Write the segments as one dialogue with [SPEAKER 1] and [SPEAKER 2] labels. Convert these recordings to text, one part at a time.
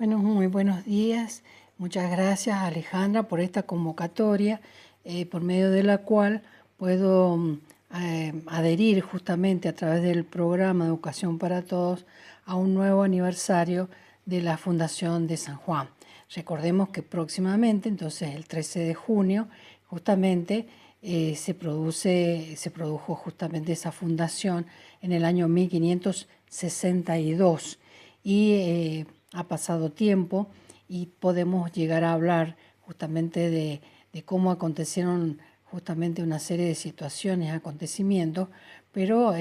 [SPEAKER 1] Bueno, muy buenos días. Muchas gracias, Alejandra, por esta convocatoria, por medio de la cual puedo adherir justamente a través del programa Educación para Todos a un nuevo aniversario de la Fundación de San Juan. Recordemos que próximamente, entonces el 13 de junio, justamente se produjo justamente esa fundación en el año 1562 y ha pasado tiempo y podemos llegar a hablar justamente de cómo acontecieron justamente una serie de situaciones, acontecimientos, pero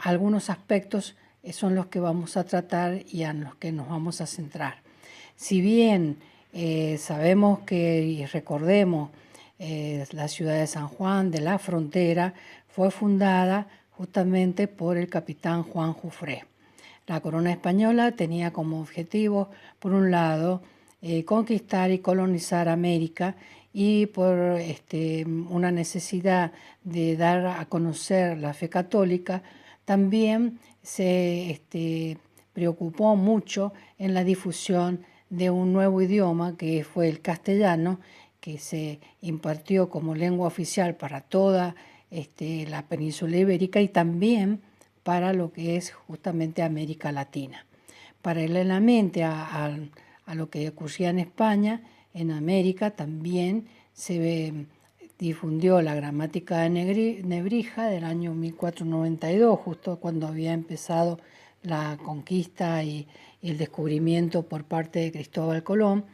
[SPEAKER 1] algunos aspectos son los que vamos a tratar y en los que nos vamos a centrar. Si bien sabemos que, y recordemos, la ciudad de San Juan de la Frontera fue fundada justamente por el capitán Juan Jufré. La corona española tenía como objetivo, por un lado, conquistar y colonizar América, y por una necesidad de dar a conocer la fe católica, también se preocupó mucho en la difusión de un nuevo idioma que fue el castellano, que se impartió como lengua oficial para toda la península ibérica y también para lo que es justamente América Latina. Paralelamente a lo que ocurría en España, en América también se difundió la gramática de Nebrija del año 1492, justo cuando había empezado la conquista y el descubrimiento por parte de Cristóbal Colón,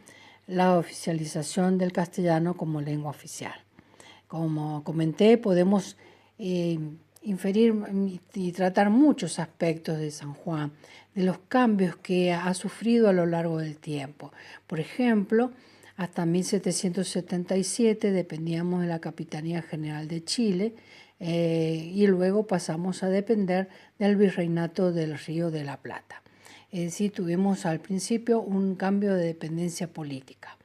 [SPEAKER 1] la oficialización del castellano como lengua oficial. Como comenté, podemos inferir y tratar muchos aspectos de San Juan, de los cambios que ha sufrido a lo largo del tiempo. Por ejemplo, hasta 1777 dependíamos de la Capitanía General de Chile y luego pasamos a depender del Virreinato del Río de la Plata. Es decir, tuvimos al principio un cambio de dependencia política.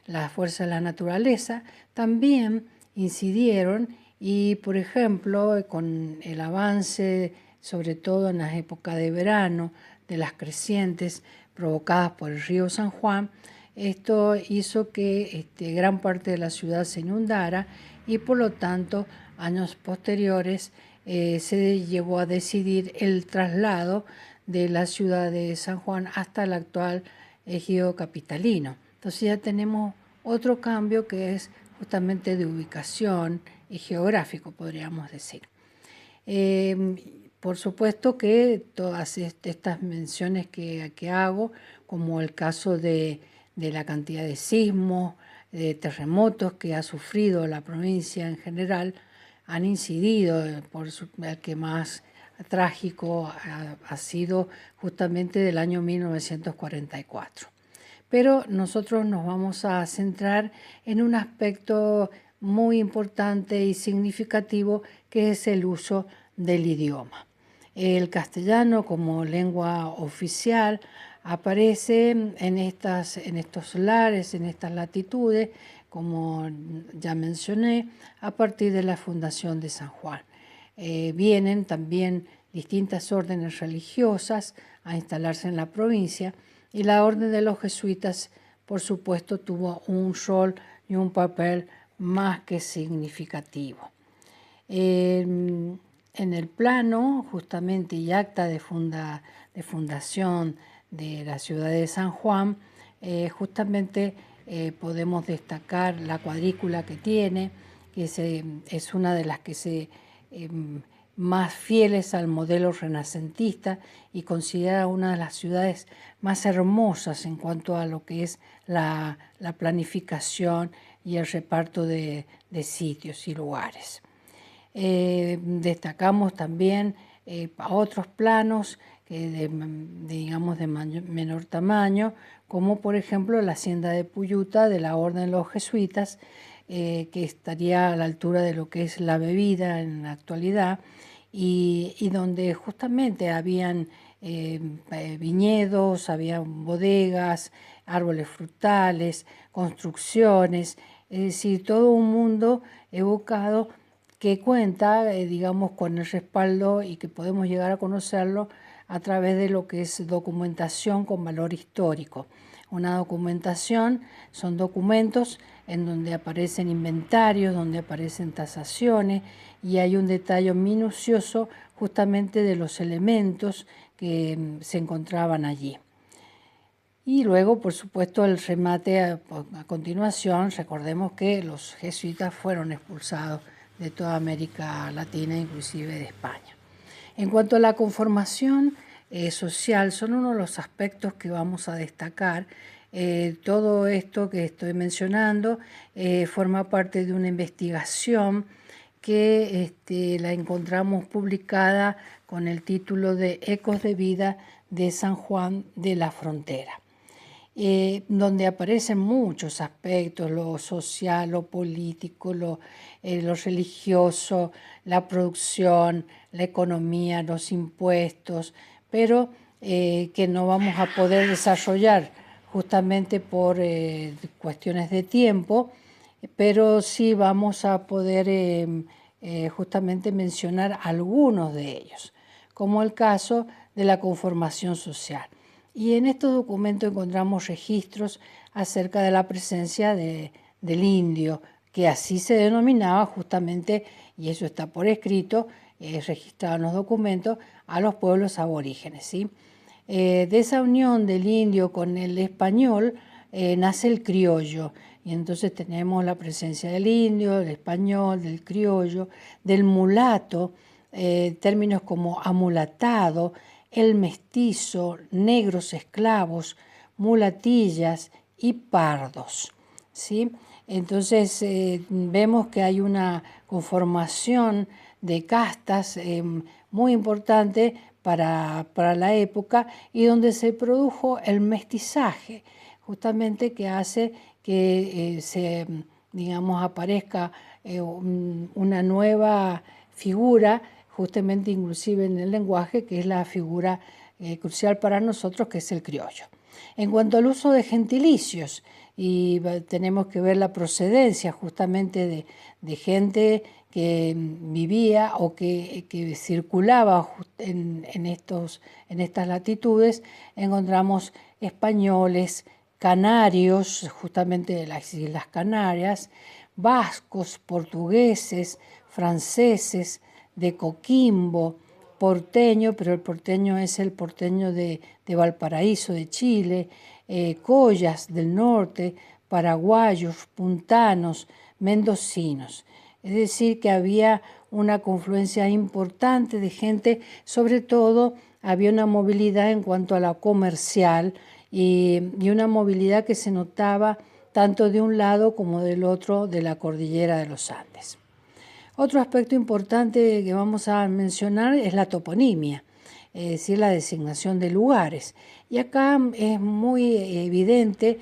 [SPEAKER 1] Las fuerzas de la naturaleza también incidieron y, por ejemplo, con el avance, sobre todo en las épocas de verano, de las crecientes provocadas por el río San Juan, esto hizo que gran parte de la ciudad se inundara y, por lo tanto, años posteriores se llevó a decidir el traslado de la ciudad de San Juan hasta el actual ejido capitalino. Entonces ya tenemos otro cambio que es justamente de ubicación y geográfico, podríamos decir. Por supuesto que todas estas menciones que hago, como el caso de la cantidad de sismos, de terremotos que ha sufrido la provincia en general, han incidido, el que más trágico ha sido justamente del año 1944. Pero nosotros nos vamos a centrar en un aspecto muy importante y significativo, que es el uso del idioma. El castellano como lengua oficial aparece en estos lares, en estas latitudes, como ya mencioné, a partir de la fundación de San Juan. Vienen también distintas órdenes religiosas a instalarse en la provincia, y la orden de los jesuitas, por supuesto, tuvo un rol y un papel más que significativo. En el plano, justamente, y acta de fundación de la ciudad de San Juan, justamente podemos destacar la cuadrícula que tiene, que es una de las que se más fieles al modelo renacentista y considera una de las ciudades más hermosas en cuanto a lo que es la planificación y el reparto de sitios y lugares. Destacamos también a otros planos digamos de menor tamaño, como por ejemplo la hacienda de Puyuta de la Orden de los Jesuitas, que estaría a la altura de lo que es La Bebida en la actualidad, y donde justamente habían viñedos, había bodegas, árboles frutales, construcciones, es decir, todo un mundo evocado que cuenta, digamos, con el respaldo y que podemos llegar a conocerlo a través de lo que es documentación con valor histórico. Una documentación son documentos en donde aparecen inventarios, donde aparecen tasaciones y hay un detalle minucioso justamente de los elementos que se encontraban allí. Y luego, por supuesto, el remate a continuación. Recordemos que los jesuitas fueron expulsados de toda América Latina, inclusive de España. En cuanto a la conformación social, son uno de los aspectos que vamos a destacar. Todo esto que estoy mencionando forma parte de una investigación que la encontramos publicada con el título de Ecos de Vida de San Juan de la Frontera. Donde aparecen muchos aspectos, lo social, lo político, lo religioso, la producción, la economía, los impuestos, pero que no vamos a poder desarrollar justamente por cuestiones de tiempo, pero sí vamos a poder justamente mencionar algunos de ellos, como el caso de la conformación social. Y en estos documentos encontramos registros acerca de la presencia del indio, que así se denominaba justamente, y eso está por escrito, registrado en los documentos, a los pueblos aborígenes, ¿sí? De esa unión del indio con el español nace el criollo, y entonces tenemos la presencia del indio, del español, del criollo, del mulato, términos como amulatado, el mestizo, negros esclavos, mulatillas y pardos, ¿sí? Entonces vemos que hay una conformación de castas muy importante para la época y donde se produjo el mestizaje, justamente que hace que digamos, aparezca una nueva figura, justamente inclusive en el lenguaje, que es la figura crucial para nosotros, que es el criollo. En cuanto al uso de gentilicios, y tenemos que ver la procedencia justamente de gente que vivía o que circulaba en estas latitudes, encontramos españoles, canarios, justamente de las Islas Canarias, vascos, portugueses, franceses, de Coquimbo, porteño, pero el porteño es el porteño de Valparaíso, de Chile, collas del norte, paraguayos, puntanos, mendocinos. Es decir, que había una confluencia importante de gente, sobre todo había una movilidad en cuanto a la comercial y una movilidad que se notaba tanto de un lado como del otro de la cordillera de los Andes. Otro aspecto importante que vamos a mencionar es la toponimia, es decir, la designación de lugares. Y acá es muy evidente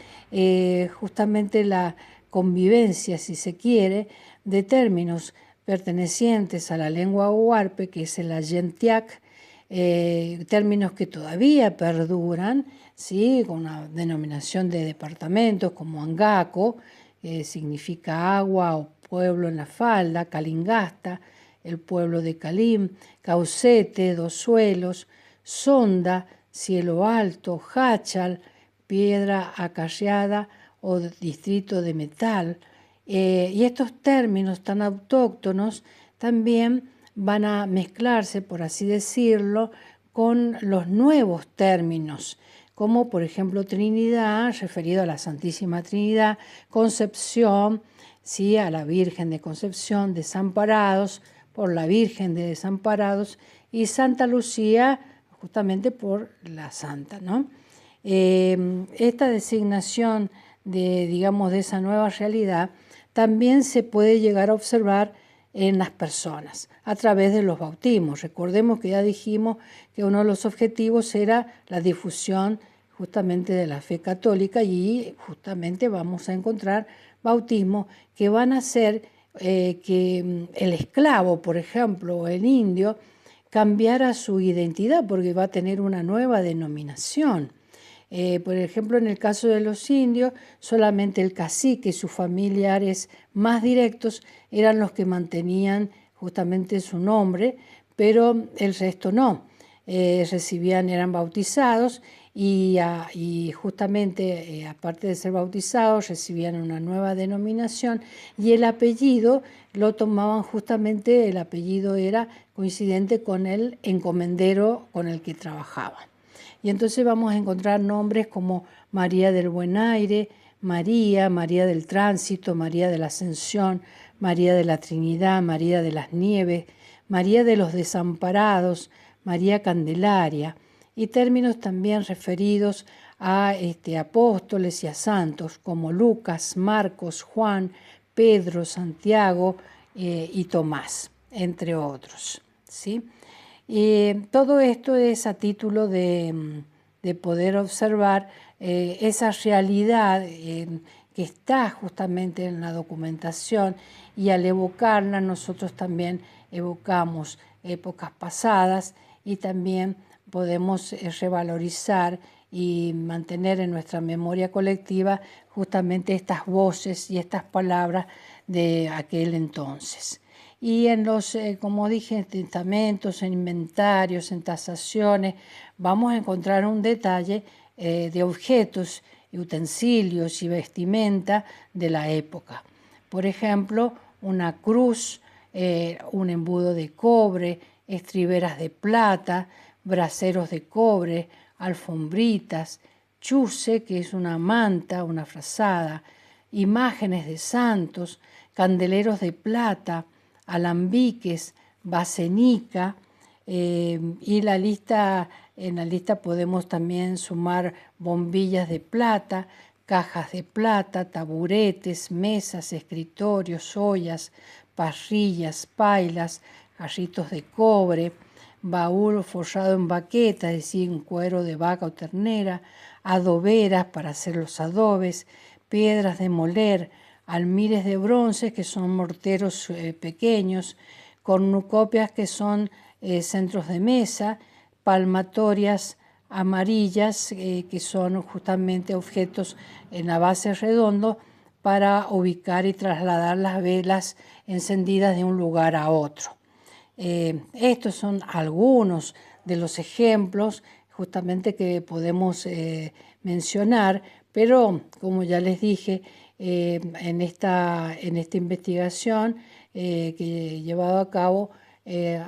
[SPEAKER 1] justamente la convivencia, si se quiere, de términos pertenecientes a la lengua huarpe, que es el ayentiac, términos que todavía perduran, ¿sí? Con una denominación de departamentos como Angaco, que significa agua o pueblo en la falda, Calingasta, el pueblo de Calim, Caucete, Dos Suelos, Sonda, Cielo Alto, Hachal, Piedra Acarreada o distrito de Metal. Y estos términos tan autóctonos también van a mezclarse, por así decirlo, con los nuevos términos, como por ejemplo Trinidad, referido a la Santísima Trinidad, Concepción, ¿sí? A la Virgen de Concepción, Desamparados, por la Virgen de Desamparados, y Santa Lucía, justamente por la Santa, ¿no? Esta designación digamos, de esa nueva realidad también se puede llegar a observar en las personas a través de los bautismos. Recordemos que ya dijimos que uno de los objetivos era la difusión justamente de la fe católica y justamente vamos a encontrar bautismos que van a hacer que el esclavo, por ejemplo, o el indio, cambiara su identidad porque va a tener una nueva denominación. Por ejemplo, en el caso de los indios, solamente el cacique y sus familiares más directos eran los que mantenían justamente su nombre, pero el resto no. eran bautizados y justamente, aparte de ser bautizados, recibían una nueva denominación y el apellido lo tomaban justamente, el apellido era coincidente con el encomendero con el que trabajaban. Y entonces vamos a encontrar nombres como María del Buen Aire, María, María del Tránsito, María de la Ascensión, María de la Trinidad, María de las Nieves, María de los Desamparados, María Candelaria, y términos también referidos a apóstoles y a santos como Lucas, Marcos, Juan, Pedro, Santiago y Tomás, entre otros, ¿sí? Todo esto es a título de poder observar esa realidad que está justamente en la documentación, y al evocarla nosotros también evocamos épocas pasadas y también podemos revalorizar y mantener en nuestra memoria colectiva justamente estas voces y estas palabras de aquel entonces. Y en los, como dije, en testamentos, en inventarios, en tasaciones, vamos a encontrar un detalle de objetos, utensilios y vestimenta de la época. Por ejemplo, una cruz, un embudo de cobre, estriberas de plata, braseros de cobre, alfombritas, chuse, que es una manta, una frazada, imágenes de santos, candeleros de plata, alambiques, basenica, y en la lista podemos también sumar bombillas de plata, cajas de plata, taburetes, mesas, escritorios, ollas, parrillas, pailas, jarritos de cobre, baúl forrado en baqueta, es decir, en cuero de vaca o ternera, adoberas para hacer los adobes, piedras de moler, almires de bronce, que son morteros pequeños, cornucopias, que son centros de mesa, palmatorias amarillas, que son justamente objetos en la base redondo para ubicar y trasladar las velas encendidas de un lugar a otro. Estos son algunos de los ejemplos justamente que podemos mencionar, pero como ya les dije, en esta investigación que he llevado a cabo,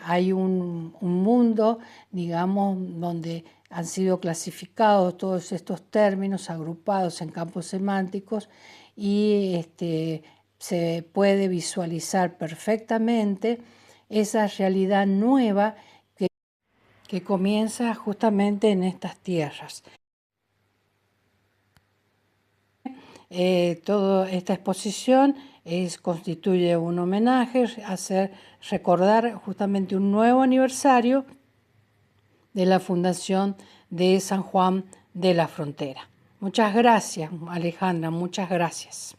[SPEAKER 1] hay un mundo, digamos, donde han sido clasificados todos estos términos agrupados en campos semánticos y se puede visualizar perfectamente esa realidad nueva que comienza justamente en estas tierras. Toda esta exposición constituye un homenaje, recordar justamente un nuevo aniversario de la fundación de San Juan de la Frontera. Muchas gracias, Alejandra, muchas gracias.